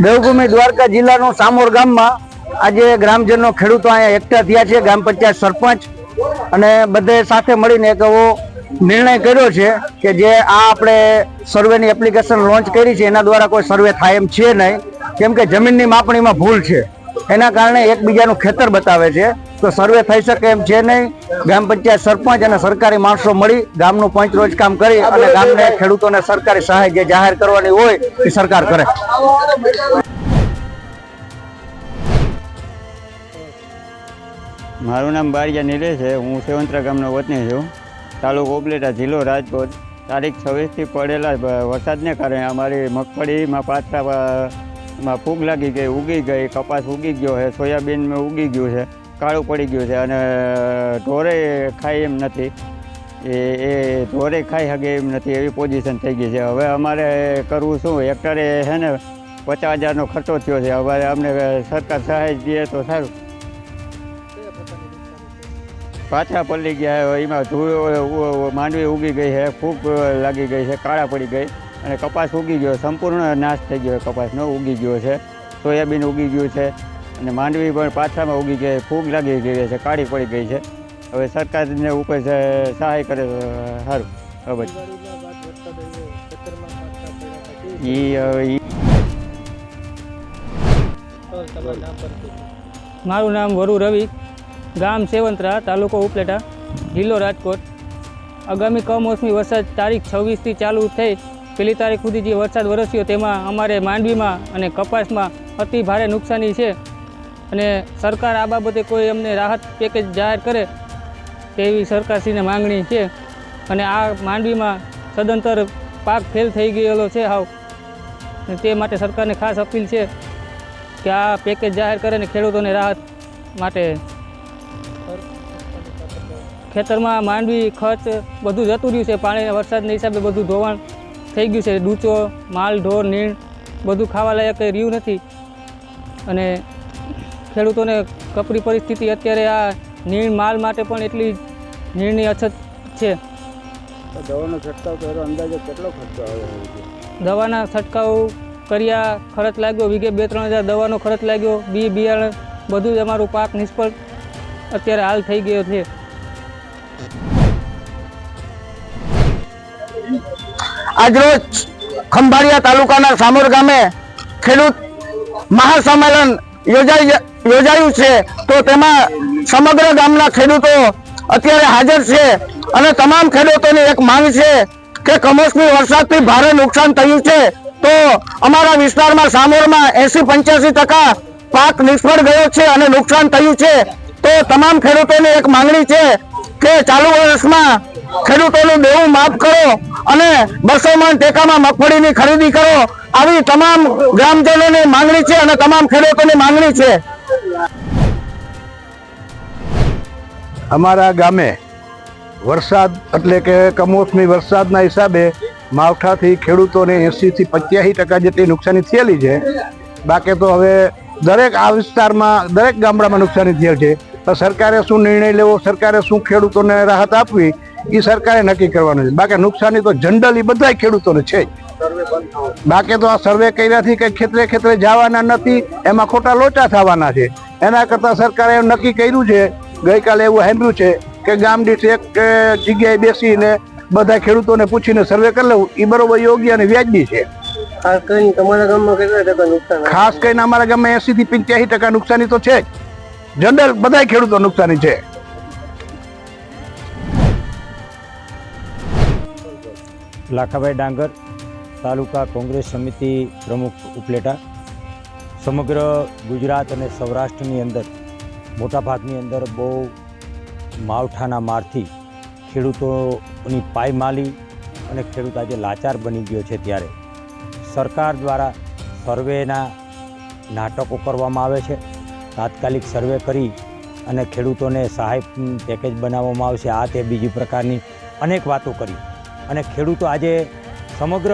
દેવભૂમિ દ્વારકા જિલ્લાનું સામોર ગામમાં આજે ગ્રામજનો ખેડૂતો અહીંયા એકઠા થયા છે। ગ્રામ પંચાયત સરપંચ અને બધે સાથે મળીને એક એવો નિર્ણય કર્યો છે કે જે આ આપણે સર્વેની એપ્લિકેશન લોન્ચ કરી છે એના દ્વારા કોઈ સર્વે થાય એમ છે નહીં, કેમ કે જમીનની માપણીમાં ભૂલ છે। એના કારણે એકબીજાનું ખેતર બતાવે છે, તો સર્વે થઈ શકે એમ છે નહીં। ગ્રામ પંચાયત સરપંચ અને સરકારી માણસો મળી ગામનું પંચ રોજ કામ કરી અને ગામને ખેડૂતોને સરકારી સહાય જે જાહેર કરવાની હોય એ સરકાર કરે। મારું નામ બારિયા નિલેશ છે। હું સેવંતરા ગામનો વતની છું। તાલુકો ઉપલેટા, જિલ્લો રાજકોટ। તારીખ 26થી પડેલા વરસાદને કારણે અમારી મગફળીમાં પાત્રામાં ફૂગ લાગી ગઈ, ઉગી ગઈ, કપાસ ઉગી ગયો છે, સોયાબીનમાં ઉગી ગયું છે, કાળું પડી ગયું છે અને ઢોરે ખાઈ એમ નથી, એ ઢોરે ખાઈ શકે એમ નથી એવી પોઝિશન થઈ ગઈ છે। હવે અમારે કરવું શું? હેક્ટરે છે ને 50,000નો ખર્ચો થયો છે। હવે અમને સરકાર સહાય દે તો સારું। પાછા પલળી ગયા, એમાં ધૂળ માંડવી ઉગી ગઈ છે, ફૂગ લાગી ગઈ છે, કાળા પડી ગઈ અને કપાસ ઉગી ગયો, સંપૂર્ણ નાશ થઈ ગયો। કપાસનો ઉગી ગયો છે, સોયાબીન ઉગી ગયું છે અને માંડવી પણ પાછામાં ઉગી ગઈ, ફૂગ લાગી ગઈ છે, કાળી પડી ગઈ છે। હવે સરકારને ઉપર સહાય કરે તો સારું। હવે મારું નામ વરુ રવિ, ગામ સેવંતરા, તાલુકો ઉપલેટા, જિલ્લો રાજકોટ। આગામી કમોસમી વરસાદ તારીખ 26થી ચાલુ થઈ પહેલી તારીખ સુધી જે વરસાદ વરસ્યો તેમાં અમારે માંડવીમાં અને કપાસમાં અતિ ભારે નુકસાની છે અને સરકાર આ બાબતે કોઈ અમને રાહત પેકેજ જાહેર કરે તેવી સરકારશ્રીને માંગણી છે। અને આ માંડવીમાં સદંતર પાક ફેલ થઈ ગયેલો છે હાવ, તે માટે સરકારને ખાસ અપીલ છે કે આ પેકેજ જાહેર કરે અને ખેડૂતોને રાહત માટે। ખેતરમાં માંડવી ખર્ચ બધું જતું રહ્યું છે, પાણી વરસાદના હિસાબે બધું ધોવાણ થઈ ગયું છે, ડૂચો, માલ, ઢોર, નીણ બધું ખાવા લાયક રહ્યું નથી અને ખેડૂતોને કપરી પરિસ્થિતિ અત્યારે આ નીણ માલ માટે પણ એટલી નીણની અછત છે। દવાનો છંટકાવ કર્યો, અંદાજે કેટલો ખર્ચો આવ્યો? દવાના છંટકાવ કર્યા, ખર્ચ લાગ્યો વીઘે 2-3 હજાર દવાનો ખર્ચ લાગ્યો, બિયારણ બધું જ અમારું પાક નિષ્ફળ અત્યારે હાલ થઈ ગયો છે। આજરોજ ખંભાળિયા તાલુકાના સામોર ગામે ખેડૂત મહાસંમેલન યોજાયું છે, તો તેમાં સમગ્ર ગામના ખેડૂતો અત્યારે હાજર છે અને તમામ ખેડૂતોની એક માંગ છે કે કમોસમી વરસાદથી ભારે નુકસાન થયું છે, તો અમારા વિસ્તારમાં સામોરમાં 80-85% પાક નિષ્ફળ ગયો છે અને નુકસાન થયું છે। તો તમામ ખેડૂતોની એક માંગણી છે કે ચાલુ વર્ષમાં ખેડૂતોનું દેવું માફ કરો અને 200 મણ ટેકામાં મગફળીની ખરીદી કરો, આવી તમામ ગ્રામજનોની માંગણી છે અને તમામ ખેડૂતોની માંગણી છે। અમારા ગામે વરસાદ એટલે કે કમોસમી વરસાદના હિસાબે માવઠાથી ખેડૂતોને 80થી 85% જેટલી નુકસાની થયેલી છે। બાકી તો હવે દરેક આ વિસ્તારમાં દરેક ગામડામાં નુકસાની થયેલ છે, તો સરકારે શું નિર્ણય લેવો, સરકારે શું ખેડૂતોને રાહત આપવી એ સરકારે નક્કી કરવાનું છે। બાકી નુકસાની તો જનરલી બધા ખેડૂતોને છે જ। બાકી તો આ સર્વે કર્યાથી કંઈ ખેતરે જવાના નથી, એમાં ખોટા લોચા થવાના છે। એના કરતાં સરકારે એમ નક્કી કર્યું છે, ગઈકાલે એવું સાંભળ્યું છે કે ગામ દીઠ એક જગ્યાએ બેસીને બધા ખેડૂતોને પૂછીને સર્વે કરી લેવું એ બરોબર યોગ્ય અને વ્યાજબી છે। ખાસ કરીને તમારા ગામમાં કેટલા ટકા નુકસાન? ખાસ કરીને અમારા ગામમાં 80થી 85% નુકસાની તો છે જ, જનરલ બધા ખેડૂતો નુકસાની છે। લાખાભાઈ ડાંગર, તાલુકા કોંગ્રેસ સમિતિ પ્રમુખ ઉપલેટા। સમગ્ર ગુજરાત અને સૌરાષ્ટ્રની અંદર મોટાભાગની અંદર બહુ માવઠાના મારથી ખેડૂતોની પાયમાલી અને ખેડૂત આજે લાચાર બની ગયો છે, ત્યારે સરકાર દ્વારા સર્વેના નાટકો કરવામાં આવે છે। તાત્કાલિક સર્વે કરી અને ખેડૂતોને સહાય પેકેજ બનાવવામાં આવશે, આ તે બીજી પ્રકારની અનેક વાતો કરી અને ખેડૂતો આજે સમગ્ર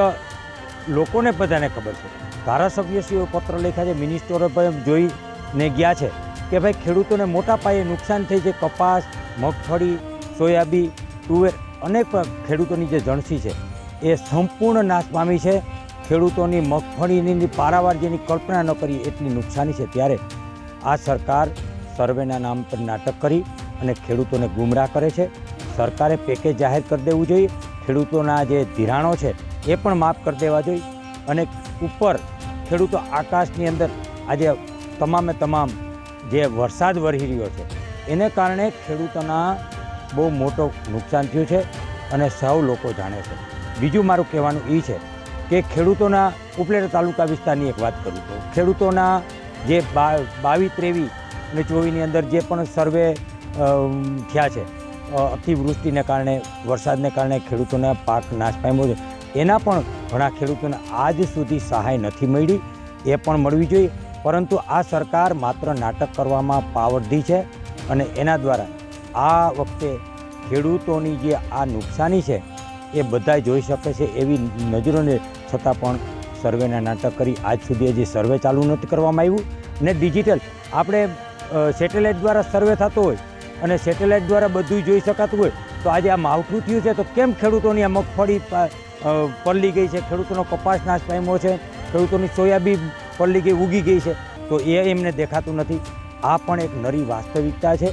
લોકોને બધાને ખબર છે, ધારાસભ્યશ્રીઓ પત્ર લખ્યા છે, મિનિસ્ટરો પણ જોઈને ગયા છે કે ભાઈ ખેડૂતોને મોટા પાયે નુકસાન થઈ છે। કપાસ, મગફળી, સોયાબીન, તુવેર અનેક ખેડૂતોની જે જણસી છે એ સંપૂર્ણ નાશ પામી છે। ખેડૂતોની મગફળીની પારાવાર જેની કલ્પના ન કરી એટલી નુકસાની છે, ત્યારે આ સરકાર સર્વેના નામ પર નાટક કરી અને ખેડૂતોને ગુમરાહ કરે છે. સરકારે પેકેજ જાહેર કરી દેવું જોઈએ, ખેડૂતોના જે ધિરાણો છે એ પણ માફ કરી દેવા જોઈએ, અને ઉપર ખેડૂતો આકાશની અંદર આજે તમામે તમામ જે વરસાદ વરસી રહ્યો છે એને કારણે ખેડૂતોના બહુ મોટો નુકસાન થયું છે અને સૌ લોકો જાણે છે. બીજું મારું કહેવાનું એ છે કે ખેડૂતોના ઉપલેટા તાલુકા વિસ્તારની એક વાત કરું તો ખેડૂતોના જે 22, 23 અને 24ની અંદર જે પણ સર્વે થયા છે, અતિવૃષ્ટિને કારણે, વરસાદને કારણે ખેડૂતોના પાક નાશ પામ્યો છે, એના પણ ઘણા ખેડૂતોને આજ સુધી સહાય નથી મળી, એ પણ મળવી જોઈએ. પરંતુ આ સરકાર માત્ર નાટક કરવામાં પાવરધી છે અને એના દ્વારા આ વખતે ખેડૂતોની જે આ નુકસાની છે એ બધા જોઈ શકે છે એવી નજરોને છતાં પણ સર્વેના નાટક કરી આજ સુધી હજી સર્વે ચાલુ નથી કરવામાં આવ્યું. ને ડિજિટલ આપણે સેટેલાઇટ દ્વારા સર્વે થતો હોય અને સેટેલાઇટ દ્વારા બધું જોઈ શકાતું હોય, તો આજે આ માવઠું થયું છે તો કેમ ખેડૂતોની આ મગફળી પલળી ગઈ છે, ખેડૂતોનો કપાસ નાશ પામ્યો છે, ખેડૂતોની સોયાબીન પલળી ગઈ, ઉગી ગઈ છે, તો એ એમને દેખાતું નથી. આ પણ એક નરી વાસ્તવિકતા છે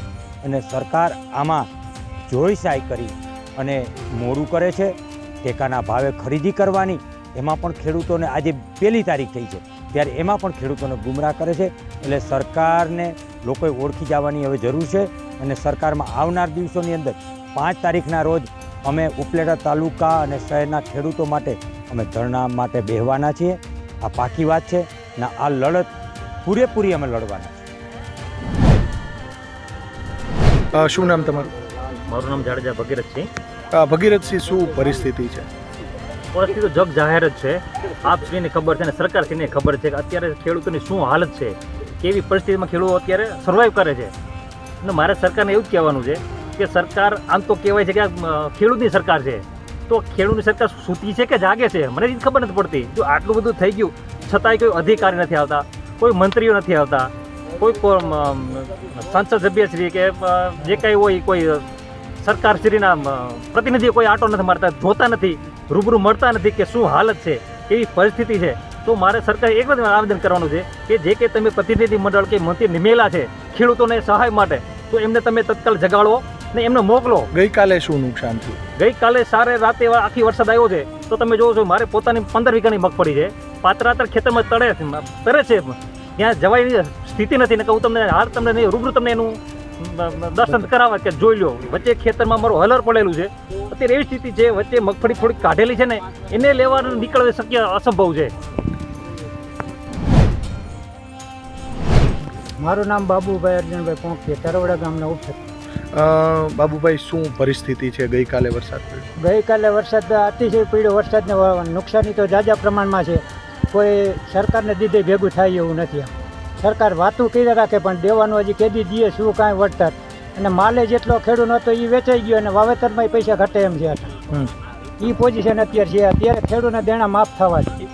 અને સરકાર આમાં જોઈસાઈ કરી અને મોડું કરે છે. ટેકાના ભાવે ખરીદી કરવાની એમાં પણ ખેડૂતોને આજે 1 તારીખ થઈ છે ત્યારે એમાં પણ ખેડૂતોને ગુમરાહ કરે છે. એટલે સરકારને લોકોએ ઓળખી જવાની હવે જરૂર છે અને સરકારમાં આવનાર દિવસોની અંદર 5 તારીખના રોજ અમે ઉપલેટા તાલુકા અને શહેરના ખેડૂતો માટે અમે ધરણા માટે બેહવાના છીએ. આ પાકી વાત છે ને આ લડત પૂરેપૂરી અમે લડવાના છીએ. શું નામ તમારું? મારું નામ જાડેજા ભગીરથ છે. ભગીરથસિંહ, શું પરિસ્થિતિ છે? પરિસ્થિતિ તો જગ જાહેર જ છે. આપશ્રીને ખબર છે અને સરકારશ્રીને ખબર છે કે અત્યારે ખેડૂતોની શું હાલત છે, કેવી પરિસ્થિતિમાં ખેડૂતો અત્યારે સર્વાઈવ કરે છે. અને મારે સરકારને એવું જ કહેવાનું છે કે સરકાર આમ તો કહેવાય છે કે આ ખેડૂતની સરકાર છે, તો ખેડૂતની સરકાર સૂતી છે કે જાગે છે મને એ ખબર નથી પડતી. જો આટલું બધું થઈ ગયું છતાંય કોઈ અધિકારી નથી આવતા, કોઈ મંત્રીઓ નથી આવતા, કોઈ સંસદ સભ્યશ્રી કે જે કંઈ હોય કોઈ સરકારશ્રીના પ્રતિનિધિઓ કોઈ આંટો નથી મારતા, જોતા નથી, રૂબરૂ મળતા નથી કે શું હાલત છે, કેવી પરિસ્થિતિ છે. તો મારે સરકારે એક જ આવેદન કરવાનું છે કે જે કે તમે પ્રતિનિધિ મંડળ કે મંત્રી નિમેલા છે ખેડૂતોને સહાય માટે, તો એમને તમે તત્કાલ જગાડો ને એમને મોકલો. ગઈકાલે શું નુકસાન થયું? ગઈકાલે સારે રાતે આખી વરસાદ આવ્યો છે તો તમે જોવો છો મારે પોતાની 15 વીઘાની મગફળી છે, પાત્રાતર ખેતરમાં તરે છે, ત્યાં જવાની સ્થિતિ નથી. ને કહું તમને હાલ તમને નહીં રૂબરૂ તમને એનું દર્શન કરાવવા કે જોઈ લો. વચ્ચે ખેતરમાં મારું હલર પડેલું છે, અત્યારે એવી સ્થિતિ છે, વચ્ચે મગફળી થોડીક કાઢેલી છે ને એને લેવાનું નીકળવું શક્ય અસંભવ છે. મારું નામ બાબુભાઈ અર્જુનભાઈ પોંખીયા, તરવડા ગામના ઉપસર. બાબુભાઈ, શું પરિસ્થિતિ છે? ગઈકાલે વરસાદ પડ્યો? ગઈકાલે વરસાદ અતિશય પડ્યો. વરસાદને નુકસાની તો જાજા પ્રમાણમાં છે. કોઈ સરકારને દીધે ભેગું થાય એવું નથી. સરકાર વાતું કરી રાખે પણ દેવાનું હજી કેદી દઈએ શું કાંઈ વળતર. અને માલે જેટલો ખેડૂત હતો એ વેચાઈ ગયો અને વાવેતરમાં પૈસા ઘટે એમ છે. એ પોઝિશન અત્યારે છે. અત્યારે ખેડૂતને દેણા માફ થવા છે.